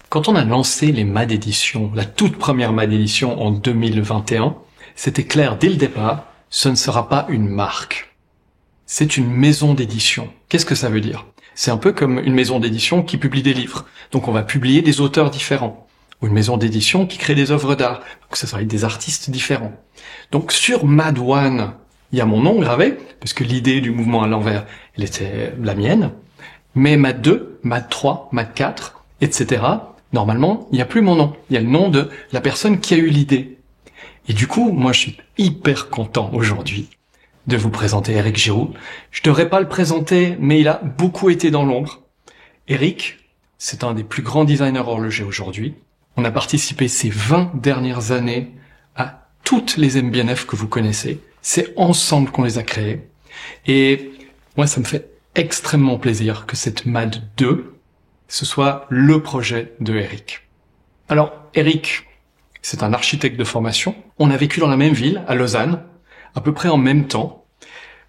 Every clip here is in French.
Quand on a lancé les MAD Éditions, la toute première MAD Édition en 2021, c'était clair dès le départ, ce ne sera pas une marque. C'est une maison d'édition. Qu'est-ce que ça veut dire? C'est un peu comme une maison d'édition qui publie des livres. Donc on va publier des auteurs différents. Ou une maison d'édition qui crée des œuvres d'art. Donc ça sera avec des artistes différents. Donc sur MAD One, il y a mon nom gravé, parce que l'idée du mouvement à l'envers, elle était la mienne. Mais MAD 2, MAD 3, MAD 4, etc., normalement, il n'y a plus mon nom. Il y a le nom de la personne qui a eu l'idée. Et du coup, moi, je suis hyper content aujourd'hui de vous présenter Eric Giroux. Je devrais pas le présenter, mais il a beaucoup été dans l'ombre. Eric, c'est un des plus grands designers horlogers aujourd'hui. On a participé ces 20 dernières années à toutes les MBNF que vous connaissez. C'est ensemble qu'on les a créés. Et moi, ça me fait extrêmement plaisir que cette MAD 2, ce soit le projet de Eric. Alors, Eric, c'est un architecte de formation. On a vécu dans la même ville, à Lausanne, à peu près en même temps.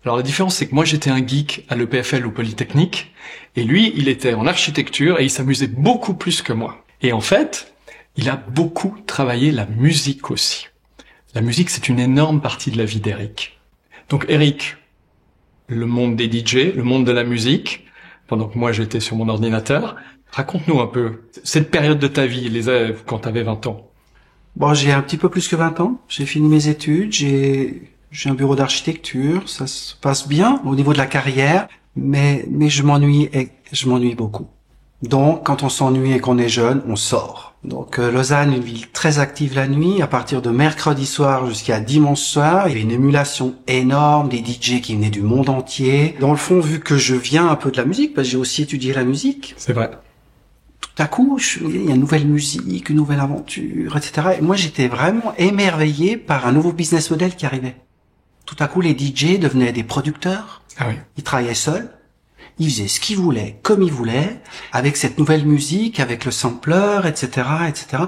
Alors la différence, c'est que moi, j'étais un geek à l'EPFL ou Polytechnique, et lui, il était en architecture et il s'amusait beaucoup plus que moi. Et en fait, il a beaucoup travaillé la musique aussi. La musique, c'est une énorme partie de la vie d'Eric. Donc Eric, le monde des DJ, le monde de la musique, pendant que moi j'étais sur mon ordinateur, raconte-nous un peu cette période de ta vie, quand t'avais 20 ans. Bon, j'ai un petit peu plus que 20 ans. J'ai fini mes études, j'ai un bureau d'architecture, ça se passe bien au niveau de la carrière, mais je m'ennuie beaucoup. Donc, quand on s'ennuie et qu'on est jeune, on sort. Donc, Lausanne, une ville très active la nuit. À partir de mercredi soir jusqu'à dimanche soir, il y avait une émulation énorme, des DJ qui venaient du monde entier. Dans le fond, vu que je viens un peu de la musique, parce que j'ai aussi étudié la musique. C'est vrai. Tout à coup, il y a une nouvelle musique, une nouvelle aventure, etc. Et moi, j'étais vraiment émerveillé par un nouveau business model qui arrivait. Tout à coup, les DJ devenaient des producteurs. Ah oui. Ils travaillaient seuls. Ils faisaient ce qu'ils voulaient, comme ils voulaient, avec cette nouvelle musique, avec le sampler, etc., etc.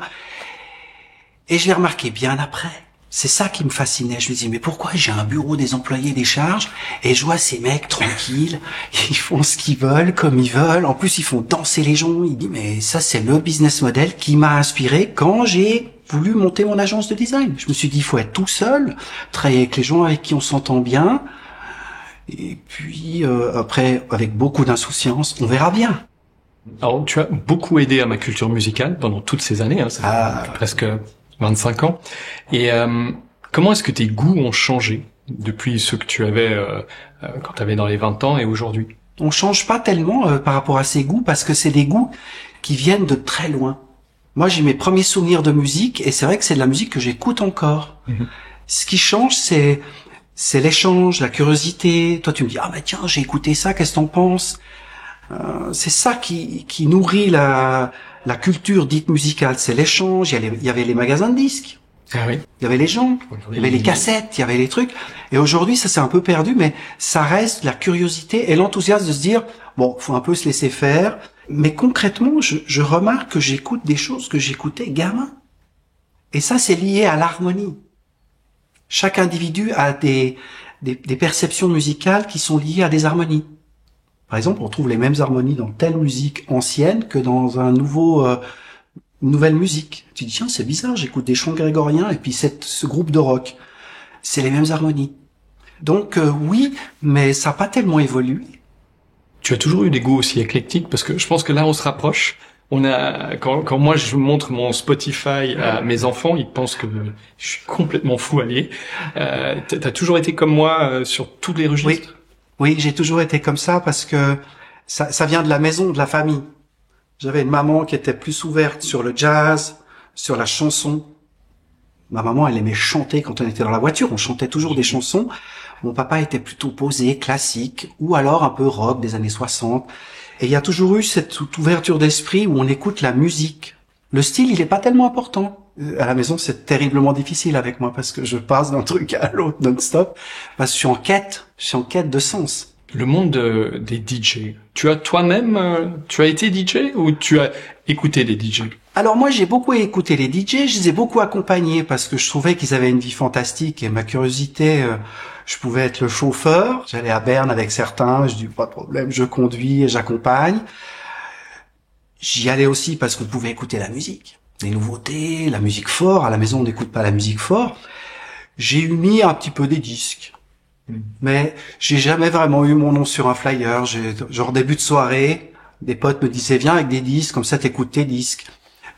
Et je l'ai remarqué bien après. C'est ça qui me fascinait. Je me disais, mais pourquoi j'ai un bureau des employés des charges et je vois ces mecs tranquilles, ils font ce qu'ils veulent, comme ils veulent. En plus, ils font danser les gens. Il dit, mais ça, c'est le business model qui m'a inspiré quand j'ai voulu monter mon agence de design. Je me suis dit, il faut être tout seul, travailler avec les gens avec qui on s'entend bien. Et puis, après, avec beaucoup d'insouciance, on verra bien. Alors, tu as beaucoup aidé à ma culture musicale pendant toutes ces années, ça fait presque 25 ans. Et comment est-ce que tes goûts ont changé depuis ceux que tu avais quand tu avais dans les 20 ans et aujourd'hui? On change pas tellement par rapport à ces goûts parce que c'est des goûts qui viennent de très loin. Moi, j'ai mes premiers souvenirs de musique et c'est vrai que c'est de la musique que j'écoute encore. Mmh. Ce qui change, c'est l'échange, la curiosité. Toi, tu me dis, ah bah tiens, j'ai écouté ça, qu'est-ce que t'en penses? C'est ça qui nourrit la culture dite musicale. C'est l'échange. Il y avait les magasins de disques. Ah oui. Il y avait les gens. Il y avait les cassettes. Il y avait les trucs. Et aujourd'hui, ça s'est un peu perdu, mais ça reste la curiosité et l'enthousiasme de se dire, bon, faut un peu se laisser faire. Mais concrètement, je remarque que j'écoute des choses que j'écoutais gamin. Et ça, c'est lié à l'harmonie. Chaque individu a des perceptions musicales qui sont liées à des harmonies. Par exemple, on trouve les mêmes harmonies dans telle musique ancienne que dans une nouvelle musique. Tu dis, tiens, c'est bizarre, j'écoute des chants grégoriens et puis ce groupe de rock. C'est les mêmes harmonies. Donc oui, mais ça n'a pas tellement évolué. Tu as toujours eu des goûts aussi éclectiques parce que je pense que là, on se rapproche. Quand moi je montre mon Spotify à mes enfants, ils pensent que je suis complètement fou allié. T'as toujours été comme moi sur tous les registres? Oui, j'ai toujours été comme ça parce que ça vient de la maison, de la famille. J'avais une maman qui était plus ouverte sur le jazz, sur la chanson. Ma maman, elle aimait chanter quand on était dans la voiture. On chantait toujours des chansons. Mon papa était plutôt posé, classique, ou alors un peu rock des années 60. Et il y a toujours eu cette ouverture d'esprit où on écoute la musique. Le style, il est pas tellement important. À la maison, c'est terriblement difficile avec moi parce que je passe d'un truc à l'autre non-stop. Parce que je suis en quête de sens. Le monde des DJ. Tu as été DJ ou tu as écouté des DJ? Alors moi, j'ai beaucoup écouté les DJ, je les ai beaucoup accompagnés parce que je trouvais qu'ils avaient une vie fantastique et ma curiosité, je pouvais être le chauffeur. J'allais à Berne avec certains, je dis pas de problème, je conduis et j'accompagne. J'y allais aussi parce que vous pouvez écouter la musique, les nouveautés, la musique fort. À la maison, on n'écoute pas la musique fort. J'ai eu mis un petit peu des disques, mais j'ai jamais vraiment eu mon nom sur un flyer. Genre début de soirée, des potes me disaient viens avec des disques, comme ça t'écoutes tes disques.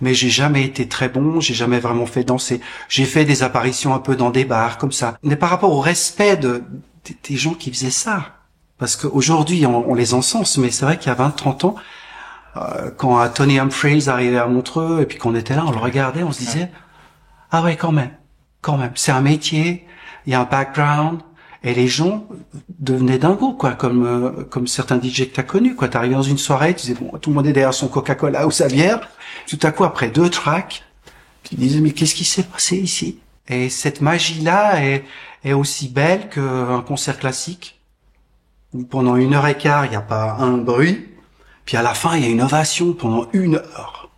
Mais j'ai jamais été très bon, j'ai jamais vraiment fait danser. J'ai fait des apparitions un peu dans des bars, comme ça. Mais par rapport au respect des gens qui faisaient ça, parce qu'aujourd'hui on les encense, mais c'est vrai qu'il y a 20-30 ans, quand Tony Humphries arrivait à Montreux, et puis qu'on était là, on le regardait, on se disait ah ouais quand même, c'est un métier, il y a un background. Et les gens devenaient dingos, quoi, comme certains DJ que t'as connus, quoi. T'arrivais dans une soirée, tu disais, bon, tout le monde est derrière son Coca-Cola ou sa bière. Tout à coup, après 2 tracks, tu disais, mais qu'est-ce qui s'est passé ici? Et cette magie-là est aussi belle qu'un concert classique, où pendant 1h15, il n'y a pas un bruit, puis à la fin, il y a une ovation pendant 1 heure.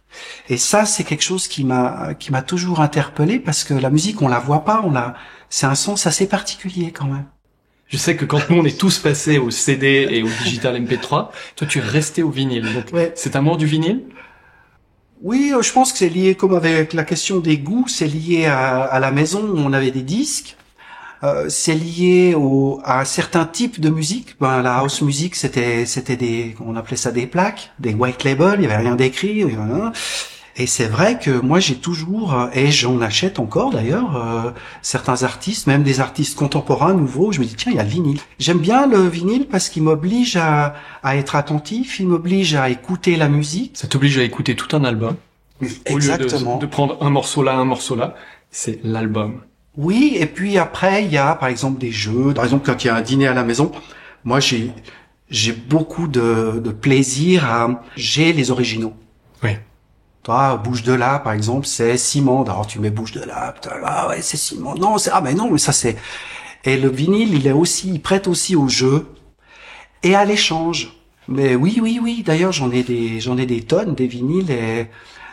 Et ça, c'est quelque chose qui m'a toujours interpellé, parce que la musique, on la voit pas, c'est un sens assez particulier, quand même. Je sais que quand nous on est tous passés au CD et au digital MP3, toi tu es resté au vinyle. Donc ouais. C'est amour du vinyle? Oui, je pense que c'est lié, comme avec la question des goûts, c'est lié à la maison où on avait des disques. C'est lié à un certain type de musique. Ben, la house music, c'était on appelait ça des plaques, des white label, il y avait rien d'écrit. Et c'est vrai que moi j'ai toujours, et j'en achète encore d'ailleurs, certains artistes, même des artistes contemporains nouveaux, je me dis tiens, il y a le vinyle. J'aime bien le vinyle parce qu'il m'oblige à être attentif, il m'oblige à écouter la musique. Ça t'oblige à écouter tout un album. Exactement. Au lieu de prendre un morceau là, c'est l'album. Oui, et puis après il y a par exemple des jeux, par exemple quand il y a un dîner à la maison, moi j'ai beaucoup de plaisir j'ai les originaux. Oui. Toi, Bouge de là, par exemple, c'est Simande. Alors tu mets Bouge de là, putain, ah ouais, c'est Simande. Non, mais ça c'est. Et le vinyle, il prête aussi au jeu et à l'échange. Mais oui. D'ailleurs, j'en ai des tonnes des vinyles et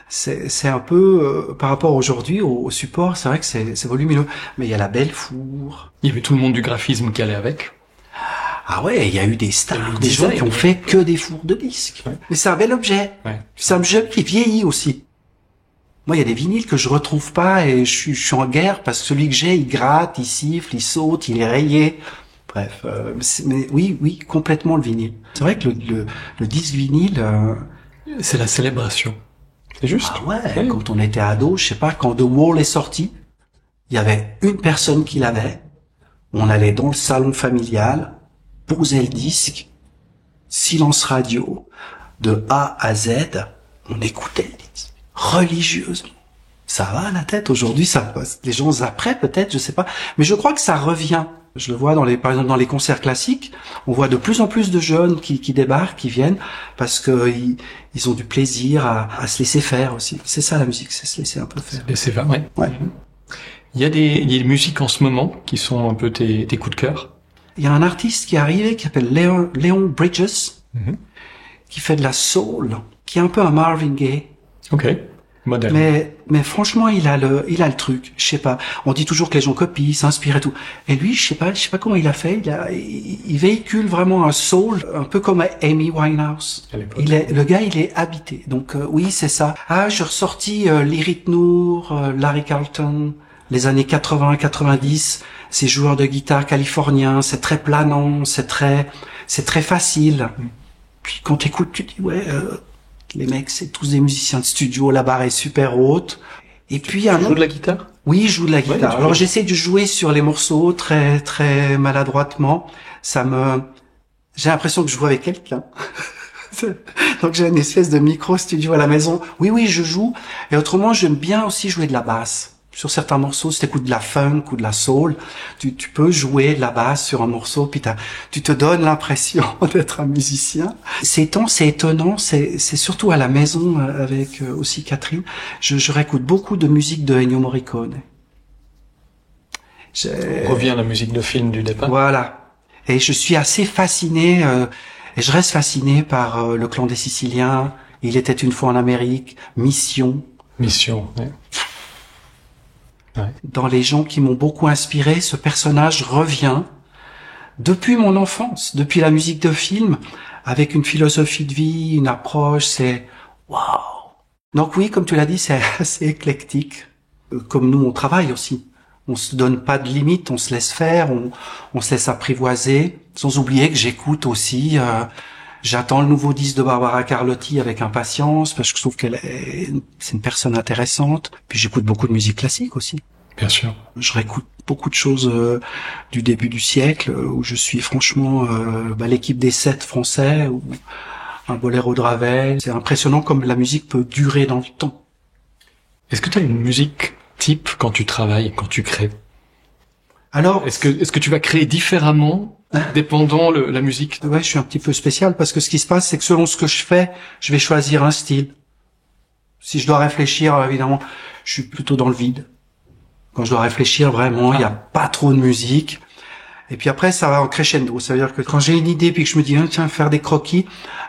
c'est un peu par rapport aujourd'hui au support, c'est vrai que c'est volumineux. Mais il y a la belle four. Il y avait tout le monde du graphisme qui allait avec. Ah ouais, il y a eu des stars, des gens qui ont fait que des fours de disques. Ouais. Mais c'est un bel objet. Ouais. C'est un objet qui vieillit aussi. Moi, il y a des vinyles que je retrouve pas et je suis en guerre parce que celui que j'ai, il gratte, il siffle, il saute, il est rayé. Bref, mais oui, complètement le vinyle. C'est vrai que le disque vinyle... c'est la célébration. C'est juste. Ah ouais, quand on était ado, je sais pas, quand The Wall est sorti, il y avait une personne qui l'avait. On allait dans le salon familial, poser le disque, silence radio, de A à Z, on écoutait le disque, religieusement. Ça va à la tête aujourd'hui, ça passe. Les gens après peut-être, je sais pas, mais je crois que ça revient. Je le vois par exemple dans les concerts classiques, on voit de plus en plus de jeunes qui débarquent, qui viennent parce que ils ont du plaisir à se laisser faire aussi. C'est ça la musique, c'est se laisser un peu faire. Se laisser faire, ouais. Il y a des musiques en ce moment qui sont un peu tes coups de cœur. Il y a un artiste qui est arrivé qui s'appelle Leon Bridges, qui fait de la soul, qui est un peu un Marvin Gaye. Ok, moderne. Mais franchement, il a le truc. Je sais pas. On dit toujours que les gens copient, s'inspirent et tout. Et lui, je sais pas comment il a fait. Il véhicule vraiment un soul, un peu comme Amy Winehouse. Le gars, il est habité. Donc oui, c'est ça. Ah, j'ai ressorti Lyric Noor, Larry Carlton, les années 80-90. Ces joueurs de guitare californiens, c'est très planant, c'est très facile. Puis quand t'écoutes, tu dis ouais, les mecs, c'est tous des musiciens de studio, la barre est super haute. Et puis tu joues de la guitare? Oui, je joue de la guitare. Alors j'essaie de jouer sur les morceaux très très maladroitement. J'ai l'impression que je joue avec quelqu'un. Donc j'ai une espèce de micro studio à la maison. Oui, je joue. Et autrement, j'aime bien aussi jouer de la basse. Sur certains morceaux, si t'écoutes de la funk ou de la soul, tu peux jouer de la basse sur un morceau, puis tu te donnes l'impression d'être un musicien. C'est étonnant, c'est surtout à la maison avec aussi Catherine. Je réécoute beaucoup de musique de Ennio Morricone. On revient à la musique de film du départ. Voilà. Et je suis assez fasciné, et je reste fasciné par Le Clan des Siciliens, Il était une fois en Amérique, Mission. Ouais. Dans les gens qui m'ont beaucoup inspiré, ce personnage revient depuis mon enfance, depuis la musique de film, avec une philosophie de vie, une approche, Waouh! Donc oui, comme tu l'as dit, c'est assez éclectique. Comme nous, on travaille aussi. On se donne pas de limites, on se laisse faire, on se laisse apprivoiser. Sans oublier que j'écoute aussi. J'attends le nouveau disque de Barbara Carlotti avec impatience parce que je trouve c'est une personne intéressante. Puis j'écoute beaucoup de musique classique aussi. Bien sûr. Je réécoute beaucoup de choses du début du siècle où je suis franchement l'équipe des 7 français ou un boléro de Ravel. C'est impressionnant comme la musique peut durer dans le temps. Est-ce que tu as une musique type quand tu travailles, quand tu crées? Alors, est-ce que tu vas créer différemment dépendant la musique? Ouais, je suis un petit peu spécial parce que ce qui se passe, c'est que selon ce que je fais, je vais choisir un style. Si je dois réfléchir, évidemment, je suis plutôt dans le vide. Quand je dois réfléchir vraiment, il n'y a pas trop de musique. Et puis après, ça va en crescendo. Ça veut dire que quand j'ai une idée puis que je me dis, tiens, faire des croquis,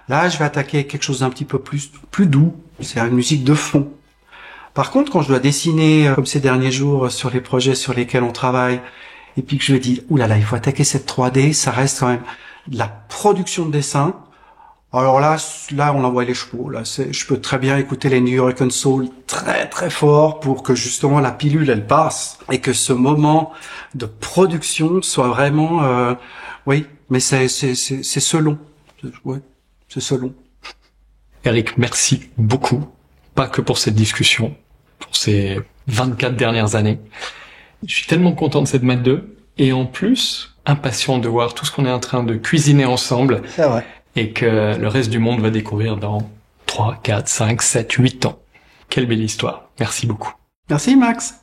là, je vais attaquer quelque chose d'un petit peu plus doux. C'est une musique de fond. Par contre, quand je dois dessiner, comme ces derniers jours, sur les projets sur lesquels on travaille, et puis que je me dis, oulala, il faut attaquer cette 3D, ça reste quand même de la production de dessin. Alors là, on envoie les chevaux. Là, je peux très bien écouter les New York Soul très très fort pour que justement la pilule elle passe et que ce moment de production soit vraiment, oui. Mais c'est selon, ouais, c'est selon. Eric, merci beaucoup, pas que pour cette discussion, pour ces 24 dernières années. Je suis tellement content de cette Mat 2 et en plus impatient de voir tout ce qu'on est en train de cuisiner ensemble. C'est vrai. Et que le reste du monde va découvrir dans 3, 4, 5, 7, 8 ans. Quelle belle histoire. Merci beaucoup. Merci Max.